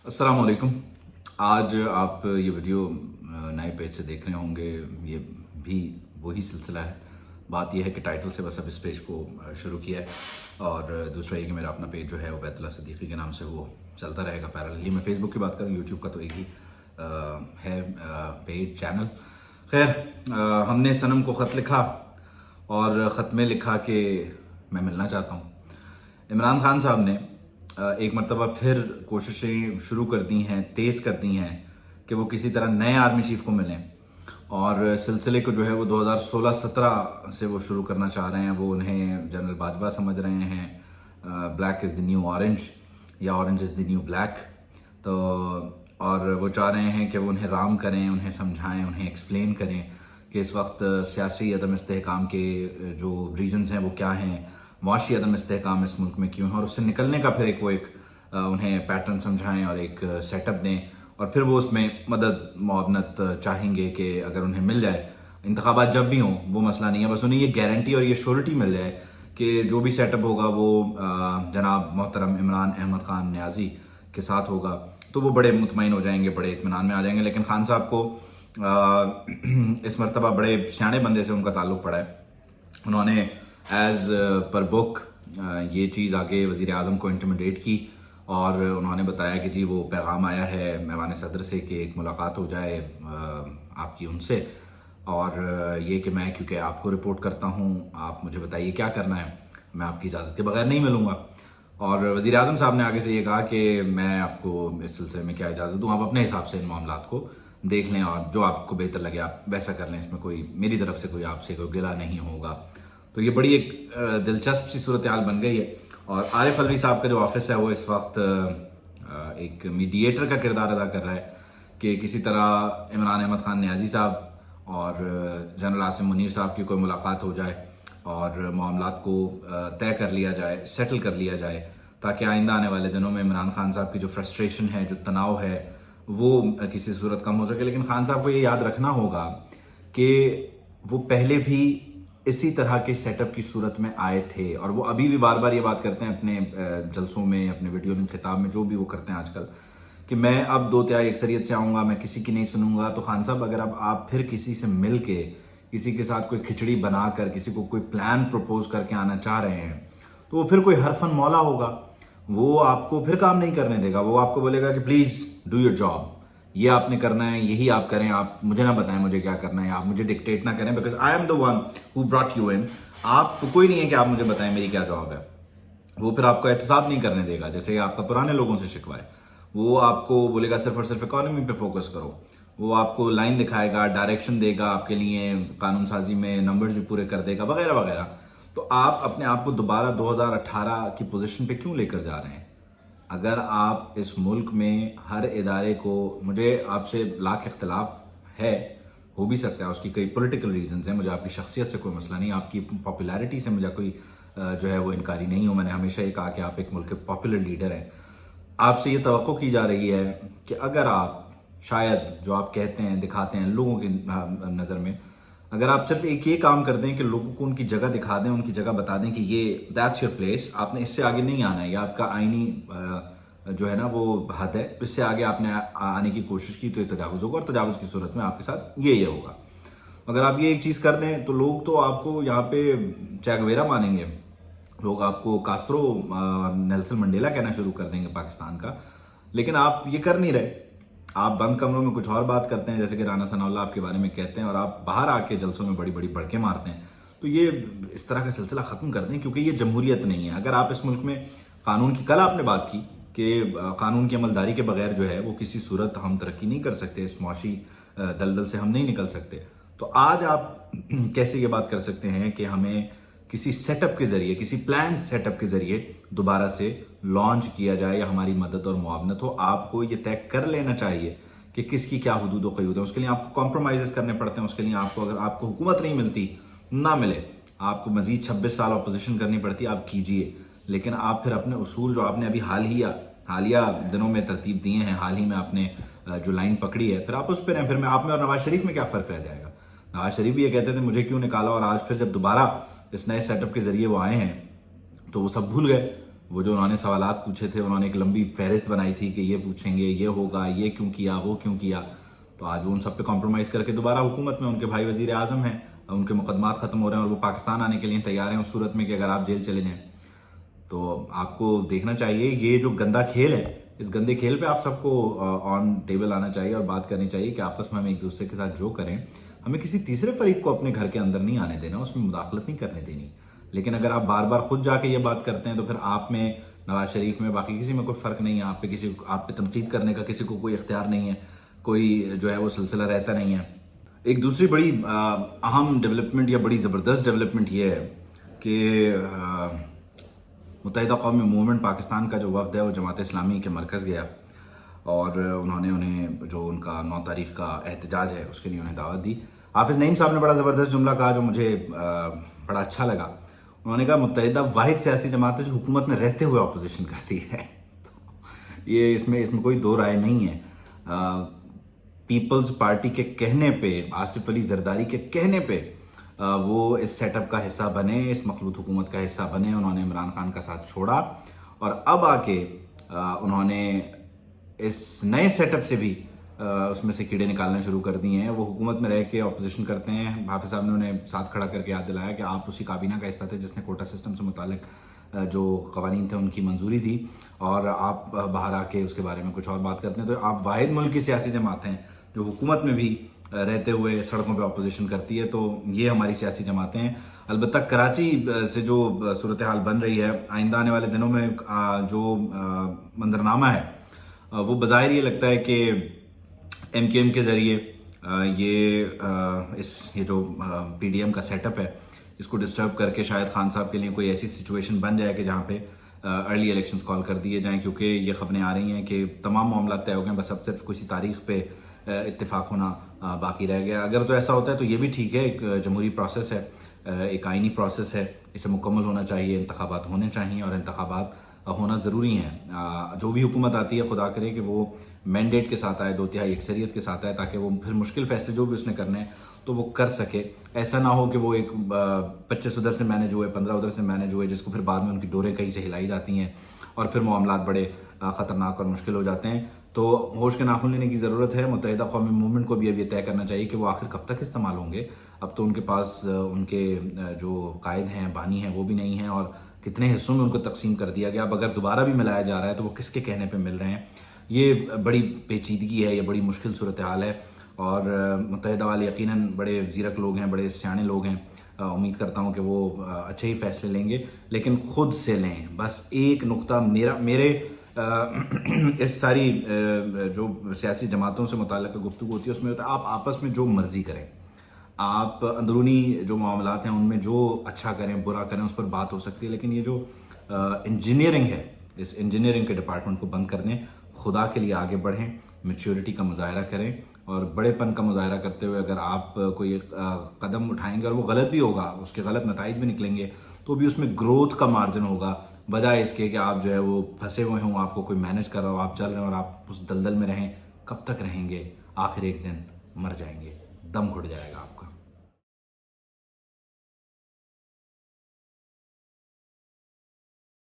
अस्सलाम वालेकुम। आज आप ये वीडियो नए पेज से देख रहे होंगे। ये भी वही सिलसिला है। बात यह है कि टाइटल से बस अब इस पेज को शुरू किया है, और दूसरा ये कि मेरा अपना पेज जो है उबैदुल्लाह सिद्दीकी के नाम से वो चलता रहेगा पैरेलली। मैं फेसबुक की बात करूँ, यूट्यूब का तो एक ही है पेज चैनल। खैर, हमने सनम को ख़त लिखा और ख़त में लिखा कि मैं मिलना चाहता हूँ। इमरान खान साहब ने एक मरतबा फिर कोशिशें शुरू कर दी हैं, तेज़ कर दी हैं कि वो किसी तरह नए आर्मी चीफ को मिलें, और सिलसिले को जो है वो 2016-17 से वो शुरू करना चाह रहे हैं। वो उन्हें जनरल बाजवा समझ रहे हैं, black is the new orange या orange is the new black. तो और वो चाह रहे हैं कि वो उन्हें राम करें, उन्हें समझाएं, उन्हें एक्सप्लेन करें कि इस वक्त सियासी अदम इस्तेहकाम के जो रीज़न्स हैं वो क्या हैं, मुआशी अदम इस्तेहकाम इस मुल्क में क्यों है, और उससे निकलने का फिर एक उन्हें पैटर्न समझाएं और एक सेटअप दें, और फिर वो उसमें मदद मुआवनत चाहेंगे कि अगर उन्हें मिल जाए। इंतखाबात जब भी हों वो मसला नहीं है, बस उन्हें ये गारंटी और ये श्योरिटी मिल जाए कि जो भी सेटअप होगा वो जनाब मोहतरम इमरान अहमद खान न्याजी के साथ होगा, तो वो बड़े मुतमईन हो जाएंगे, बड़े इत्मीनान में आ जाएंगे। लेकिन खान साहब को इस मरतबा बड़े सियाने बंदे से उनका ताल्लुक़ पड़ा है। उन्होंने एज पर बुक ये चीज़ आगे वज़ीर आज़म को इंटिमिडेट की, और उन्होंने बताया कि जी वो पैगाम आया है मेहमान सदर से कि एक मुलाकात हो जाए आपकी उनसे, और ये कि मैं क्योंकि आपको रिपोर्ट करता हूँ, आप मुझे बताइए क्या करना है, मैं आपकी इजाज़त के बगैर नहीं मिलूँगा। और वज़ीर आज़म साहब ने आगे से ये कहा कि मैं आपको इस सिलसिले में क्या इजाज़त दूँ, आप अपने हिसाब से इन मामलात को देख लें और जो आपको बेहतर लगे आप वैसा कर लें, इसमें कोई मेरी तरफ से कोई आपसे कोई गिला नहीं होगा। तो ये बड़ी एक दिलचस्प सी सूरत हाल बन गई है। और आरिफ अलवी साहब का जो ऑफिस है वो इस वक्त एक मीडिएटर का किरदार अदा कर रहा है कि किसी तरह इमरान अहमद खान न्याजी साहब और जनरल आसिम मुनीर साहब की कोई मुलाकात हो जाए और मामलात को तय कर लिया जाए, सेटल कर लिया जाए, ताकि आइंदा आने वाले दिनों में इमरान खान साहब की जो फ्रस्ट्रेशन है, जो तनाव है, वो किसी सूरत कम हो सके। लेकिन खान साहब को ये याद रखना होगा कि वो पहले भी इसी तरह के सेटअप की सूरत में आए थे, और वो अभी भी बार बार ये बात करते हैं अपने जलसों में, अपने वीडियो में, खिताब में, जो भी वो करते हैं आजकल, कि मैं अब 2/3 अक्सरियत से आऊँगा, मैं किसी की नहीं सुनूंगा। तो खान साहब, अगर अब आप फिर किसी से मिल के, किसी के साथ कोई खिचड़ी बनाकर, किसी को कोई प्लान प्रपोज करके आना चाह रहे हैं, तो वो फिर कोई हरफन मौला होगा, वो आपको फिर काम नहीं करने देगा। वो आपको बोलेगा कि प्लीज़ डू योर जॉब, ये आपने करना है, यही आप करें, आप मुझे ना बताएं मुझे क्या करना है, आप मुझे डिक्टेट ना करें, because I am the one who brought you in. आप तो कोई नहीं है कि आप मुझे बताएं मेरी क्या जॉब है। वो फिर आपको एहतसाब नहीं करने देगा, जैसे आपका पुराने लोगों से शिकवा है। वो आपको बोलेगा सिर्फ और सिर्फ इकोनॉमी पे फोकस करो। वो आपको लाइन दिखाएगा, डायरेक्शन देगा आपके लिए, कानून साजी में नंबर्स भी पूरे कर देगा, वगैरह वगैरह। तो आप अपने आप को दोबारा 2018 की पोजीशन पे क्यों लेकर जा रहे हैं? अगर आप इस मुल्क में हर इदारे को, मुझे आपसे लाख इख्तलाफ है, हो भी सकता है, उसकी कई पॉलिटिकल रीजंस हैं, मुझे आपकी शख्सियत से कोई मसला नहीं, आपकी पॉपुलैरिटी से मुझे कोई जो है वो इनकारी नहीं हो। मैंने हमेशा ये कहा कि आप एक मुल्क के पॉपुलर लीडर हैं। आपसे ये तवक्को की जा रही है कि अगर आप शायद जो आप कहते हैं, दिखाते हैं लोगों की नज़र में, अगर आप सिर्फ एक ये काम कर दें कि लोगों को उनकी जगह दिखा दें, उनकी जगह बता दें कि ये दैट्स योर प्लेस, आपने इससे आगे नहीं आना है, या आपका आईनी जो है ना वो हद है, इससे आगे आपने आने की कोशिश की तो ये तजावुज़ होगा, और तजावुज़ की सूरत में आपके साथ ये होगा। अगर आप ये एक चीज़ कर दें तो लोग तो आपको यहाँ पे चैगवेरा मानेंगे, लोग आपको कास्त्रो, नेल्सन मंडेला कहना शुरू कर देंगे पाकिस्तान का। लेकिन आप ये कर नहीं रहे, आप बंद कमरों में कुछ और बात करते हैं, जैसे कि राना सनाउल्लाह आपके बारे में कहते हैं, और आप बाहर आके जलसों में बड़ी बड़ी बड़के मारते हैं। तो ये इस तरह का सिलसिला ख़त्म कर दें, क्योंकि ये जमहूरियत नहीं है। अगर आप इस मुल्क में कानून की, कल आपने बात की कि कानून की अमलदारी के बगैर जो है वो किसी सूरत हम तरक्की नहीं कर सकते, इस मुआशी दलदल से हम नहीं निकल सकते। तो आज आप कैसे ये बात कर सकते हैं कि हमें किसी सेटअप के जरिए, किसी प्लान सेटअप के जरिए दोबारा से लॉन्च किया जाए या हमारी मदद और मुआवनत हो? आपको ये तय कर लेना चाहिए कि किसकी क्या हुदूद व क़यूद है। उसके लिए आपको कॉम्प्रोमाइज़ करने पड़ते हैं। उसके लिए आपको, अगर आपको हुकूमत नहीं मिलती, ना मिले, आपको मजीद 26 साल अपोजिशन करनी पड़ती, आप कीजिए। लेकिन आप फिर अपने उसूल जो आपने अभी हालिया दिनों में तरतीब दिए हैं, हाल ही में आपने जो लाइन पकड़ी है, फिर आप उस पर रहें। फिर आप में और नवाज शरीफ में क्या फ़र्क रह जाएगा? नवाज शरीफ भी ये कहते थे मुझे क्यों निकाला, और आज फिर जब दोबारा इस नए सेटअप के जरिए वो आए हैं तो वो सब भूल गए। वो जो उन्होंने सवालात पूछे थे, उन्होंने एक लंबी फहरिस्त बनाई थी कि ये पूछेंगे, ये होगा, ये क्यों किया, वो क्यों किया। तो आज वो उन सब पे कॉम्प्रोमाइज़ करके दोबारा हुकूमत में, उनके भाई वजीर आज़म हैं, उनके मुकदमात ख़त्म हो रहे हैं और वो पाकिस्तान आने के लिए तैयार हैं उस सूरत में कि अगर आप जेल चले जाएं। तो आपको देखना चाहिए ये जो गंदा खेल है, इस गंदे खेल पे आप सबको ऑन टेबल आना चाहिए और बात करनी चाहिए कि आपस में हम एक दूसरे के साथ जो करें, हमें किसी तीसरे फरीक को अपने घर के अंदर नहीं आने देना, उसमें मुदाखलत नहीं करने देनी। लेकिन अगर आप बार बार खुद जाके ये बात करते हैं तो फिर आप में, नवाज शरीफ में, बाकी किसी में कोई फ़र्क नहीं है। आप पे तनकीद करने का किसी को कोई इख्तियार नहीं है, कोई जो है वो सिलसिला रहता नहीं है। एक दूसरी बड़ी अहम डेवलपमेंट या बड़ी ज़बरदस्त डेवलपमेंट ये है कि मुत्तहिदा कौमी मूवमेंट पाकिस्तान का जो वफ़द है वो जमात इस्लामी के मरकज़ गया और उन्होंने उन्हें जो उनका 9 तारीख का एहतजाज है उसके लिए उन्हें दावत दी। हाफिज़ नईम साहब ने बड़ा ज़बरदस्त जुमला कहा जो मुझे बड़ा अच्छा लगा। उन्होंने कहा मुत्तहिदा वाहिद सियासी जमात है जो हुकूमत में रहते हुए अपोजिशन करती है। तो ये इसमें कोई दो राय नहीं है। पीपल्स पार्टी के कहने पे, आसिफ अली जरदारी के कहने पे वो इस सेटअप का हिस्सा बने, इस मखलूत हुकूमत का हिस्सा बने। उन्होंने इमरान खान का साथ छोड़ा और अब आके उन्होंने इस नए सेटअप से भी उसमें से कीड़े निकालने शुरू कर दिए हैं। वो हुकूमत में रह के अपोजिशन करते हैं। हाफिज़ साहब ने उन्हें साथ खड़ा करके याद दिलाया कि आप उसी काबीना का हिस्सा थे जिसने कोटा सिस्टम से मुतालिक जो कवानीन थे उनकी मंजूरी दी और आप बाहर आके उसके बारे में कुछ और बात करते हैं। तो आप वाहिद मुल्क की सियासी जमात हैं जो हुकूमत में भी रहते हुए सड़कों पे ऑपोजिशन करती है। तो ये हमारी सियासी जमातें हैं। अलबत्ता कराची से जो सूरत हाल बन रही है, आइंदा आने वाले दिनों में जो मंजरनामा है वो बज़ाहिर ये लगता है कि MKM के ज़रिए ये जो PDM का सेटअप है इसको डिस्टर्ब करके शायद खान साहब के लिए कोई ऐसी सिचुएशन बन जाए कि जहाँ पे अर्ली इलेक्शंस कॉल कर दिए जाएं, क्योंकि ये खबरें आ रही हैं कि तमाम मामला तय हो गए, बस अब सिर्फ किसी तारीख पे इत्तेफाक होना बाकी रह गया। अगर तो ऐसा होता है तो ये भी ठीक है, एक जमहूरी प्रोसेस है, एक आइनी प्रोसेस है, इसे मुकम्मल होना चाहिए, इंतखाबात होने चाहिए और इंतखाबात होना ज़रूरी हैं। जो भी हुकूमत आती है खुदा करे कि वो मैंडेट के साथ आए, 2/3 अक्सरियत के साथ आए, ताकि वो फिर मुश्किल फैसले जो भी उसने करने हैं तो वो कर सके। ऐसा ना हो कि वो एक 25 उधर से मैनेज हुए, 15 उधर से मैनेज हुए, जिसको फिर बाद में उनकी डोरें कहीं से हिलाई जाती हैं और फिर मामलात बड़े ख़तरनाक और मुश्किल हो जाते हैं। तो होश के नाखून लेने की ज़रूरत है। मुत्तहिदा कौमी मूवमेंट को भी अब ये तय करना चाहिए कि वो आखिर कब तक इस्तेमाल होंगे। अब तो उनके पास उनके जो कायद हैं, बानी हैं, वो भी नहीं हैं और कितने हिस्सों में उनको तकसीम कर दिया गया। अब अगर दोबारा भी मिलाया जा रहा है तो वो किसके कहने पे मिल रहे हैं, ये बड़ी पेचीदगी है, ये बड़ी मुश्किल सूरत हाल है। और मुत्तहिदा वाले यकीनन बड़े ज़ीरक लोग हैं, बड़े सियाने लोग हैं। उम्मीद करता हूँ कि वो अच्छे ही फैसले लेंगे, लेकिन खुद से लें। बस एक नुक्ता मेरे इस सारी जो सियासी जमातों से मुताल्लिक़ गुफ्तगू होती है उसमें होता है आप आपस में जो मर्जी करें, आप अंदरूनी जो मामलात हैं उनमें जो अच्छा करें बुरा करें उस पर बात हो सकती है, लेकिन ये जो इंजीनियरिंग है, इस इंजीनियरिंग के डिपार्टमेंट को बंद कर दें। खुदा के लिए आगे बढ़ें, मैच्योरिटी का मुजाहरा करें और बड़ेपन का मुजाहरा करते हुए अगर आप कोई कदम उठाएंगे और वो गलत भी होगा, उसके गलत नताइज भी निकलेंगे, तो भी उसमें ग्रोथ का मार्जिन होगा, बजाय इसके कि आप जो है वो फंसे हुए हों, आपको कोई मैनेज कर रहा हो, आप चल रहे हो और आप उस दलदल में रहें। कब तक रहेंगे? आखिर एक दिन मर जाएंगे, दम घुट जाएगा।